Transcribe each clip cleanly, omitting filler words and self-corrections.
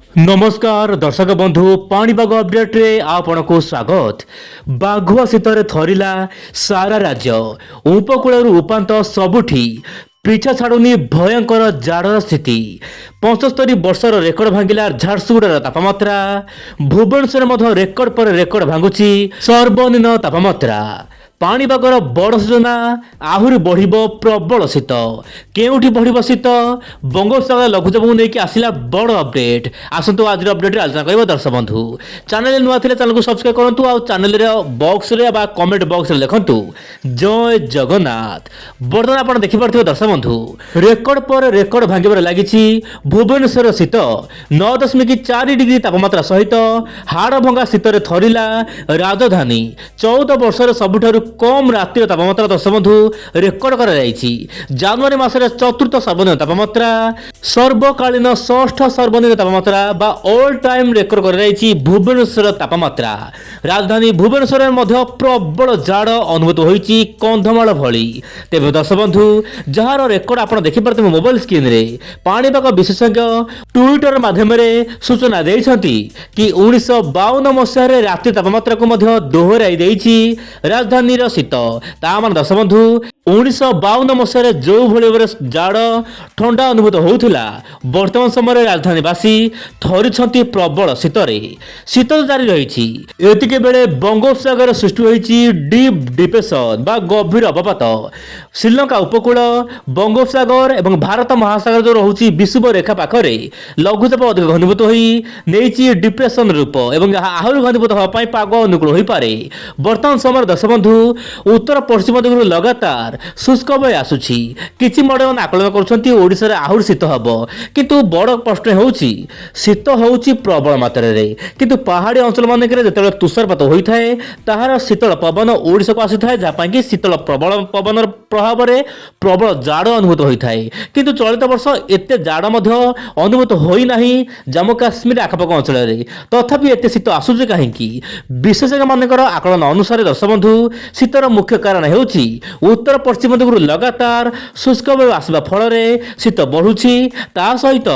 नमस्कार दर्शक बंधु पाणीपाग अपडेट रे आपण को स्वागत। बाघुआ शीतर थरिला सारा राज्य उपकूल उपात सबुठी पिछा छाड़ुनी भयंकर जाड़र स्थिति। 75 वर्षर रेकर्ड भांगिला झारसुगुड़ार तापमात्रा। भुवनेश्वर रेकर्ड पर रेकर्ड भांगुची सर्वनिम्न तापमात्रा। पाणीपागर बड़ सूचना आहरी बढ़ प्रबल शीत केउठी बढ़ शीत बंगोपसागर लघुचाप को लेकिन आसला बड़ अपडेट। आसतु आज अपडेट आलोचना कर दर्शक बंधु चैनल नुआ थे चैनल को सब्सक्राइब करूँ और चैनल बॉक्स रे बा कमेंट बॉक्स रे लिखंतु जय जगन्नाथ। बर्तमान आप देखिपे दर्शक बंधु रेकर्ड पर रेकर्ड भांगे लगी भुवनेश्वर शीत 9.4 डिग्री तापमात्रा सहित हाड़ भंगा शीतर थरिला राजधानी। 14 वर्षर सबुठारु कम रातिर तापमात्रा दर्शक बंधु रेकर्ड कर जानुआरी मासरे चतुर्थ सर्वनिम्न तापमात्रा सर्वकालीन षष्ठ सर्वनिम्न तापमात्रा बा ऑल टाइम रेकर्ड कर भुवनेश्वर तापमात्रा। राजधानी भुवनेश्वर में प्रबल जाड़ अनुभूत होती कंधमाल भली। तेज दर्शक बंधु जार रेकर्ड आप देखिपे मोबाइल स्क्रीन रे पाणीपाग विशेषज्ञ ट्विटर माध्यम सूचना देती कि 1952 मसीह राति तापमात्रा को दोहराई राजधानी शीत तामान दर्शक बंधु 1952 मसीह जो भाव जाड़ ठंडा अनुभूत होता वर्तमान समय राजधानीवासी थरी प्रबल शीतरे। शीत जारी रही एतिके बेले बंगोपसागर सृष्टि होती डीप डिप्रेशन बा गभीर अवपात। श्रीलंका उपकूल बंगोपसागर और भारत महासागर जो रोचे विषुव रेखा पाखरे लघुचाप अधिक घनीभूत हो डिप्रेशन रूप और आहरी घनीभूत होगापी पाग अनुकूल हो पारे। वर्तमान समय दर्शक बंधु उत्तर पश्चिम दिगरू लगातार शुष्क बय आसुछि। किछि मॉडल आकलन करुछन्ति ओडिसा आहरी शीत हबो किंतु बड़ प्रश्न होउछि शीत होउछि प्रबल मात्रा रे किंतु पहाड़ी अंचल मानकरे जेतेबेले तुषारपात होइथाय ताहार शीतल पवन ओडिसा को आसिथाय जापाई कि शीतल प्रबल पवन प्रभाव रे प्रबल जाड़ अनुभूत होइथाय। किंतु चलित वर्ष एते जाड़ मध्य अनुभूत होई नाही जम्मू काश्मीर आखपाख अंचल रे तथापि एते शीत आसुछि काहेकि विशेषज्ञ मानकर आकलन अनुसार दर्शक बंधु शीतर मुख्य कारण हेउछि उत्तर पश्चिम दिगरू लगातार शुष्क वायु आसवा फल शीत बढ़ुछि ता सहित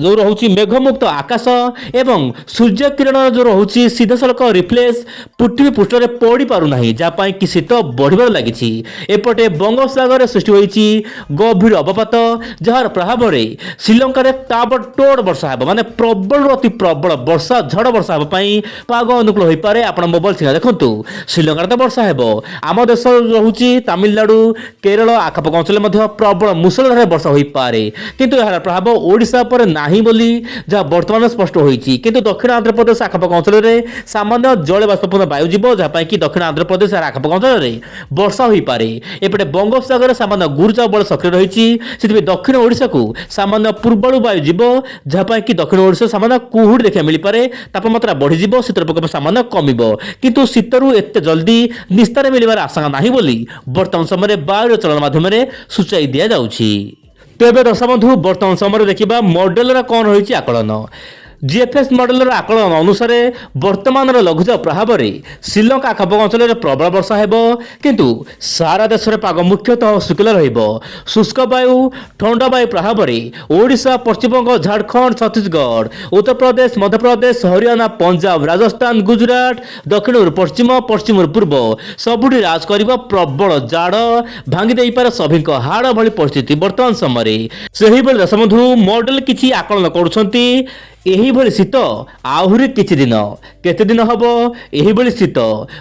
जो रोचे मेघमुक्त आकाश एवं सूर्य किरण जो रोचे सीधा सड़क रिफ्लेक्स पृथ्वी पृष्ठ में पड़ पारना जहाँपाई कि शीत बढ़ लगी। एपटे बंगोपसागर सृष्टि होती गभीर अवपात जार प्रभाव में श्रीलंकार ताबड़तोड़ वर्षा हे माने प्रबल अति प्रबल वर्षा झड़ वर्षा हाँपाई पाग अनुकूल हो पारे। आप मोबाइल सिंह देखु श्रीलंकार तो वर्षा हे आम देश रोचे तमिलनाडु केरल आखपाख अंचल प्रबल मुसलधारे वर्षा हो पारे किंतु यार प्रभाव ओडिशा पर नाही बोली जहाँ वर्तमान स्पष्ट होती। किंतु दक्षिण आंध्र प्रदेश आखपाख अंचल सामान्य जल बाष्पूर्ण वायु जीव जहाँपाई कि दक्षिण आंध्र प्रदेश आखपाख अंचल वर्षा हो पारे। एपटे बंगोपसागर सामान्य गुरुचाप बल सक्रिय रही दक्षिण ओडिशा को सामान्य पूर्वाणु वायु जीव जहाँपाई कि दक्षिण ओडिशा सामान्य कुहुड़ी देखा मिल पारे तापमात्रा बढ़ी शीतर प्रकोप सामान्य कमिब किंतु शीतरू एत जल्दी निस्तार मिलवार आशंका नहीं बोली वर्तमान समय वायु चलन माध्यम सूचाई दि जाउछि। तेबे दर्शक बंधु वर्तमान समय देखा मॉडल कौन रही आकलन जीएफएस मॉडल आकलन अनुसार वर्तमान लघुचाप प्रभाव में श्रीलंका आखपाख अंचल प्रबल वर्षा हेब किंतु सारा देश में पाग मुख्यतः शुक्ल शुष्क वायु ठंडा वायु प्रभाव में ओडिशा पश्चिमबंग झारखंड छत्तीसगढ़ उत्तर प्रदेश मध्य प्रदेश हरियाणा पंजाब राजस्थान गुजरात दक्षिण पश्चिम पश्चिम पूर्व सबुठी राज कर प्रबल जाड़ भांगी दे पारे सभी हाड़ भली परिस्थिति वर्तमान समय से दर्शक बंधु मॉडल किछि आकलन करुछंती एही भली शीत आहुरी किछि दिन केते दिन हबो एही भली शीत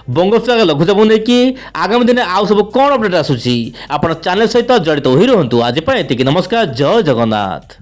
बंगोपसागर लघुचाप नहीं आगामी दिन आउ सब कौन अपडेट आसुची आपण चैनल सहित जड़ित होई रहंतु। आज पर एतिकी नमस्कार जय जगन्नाथ।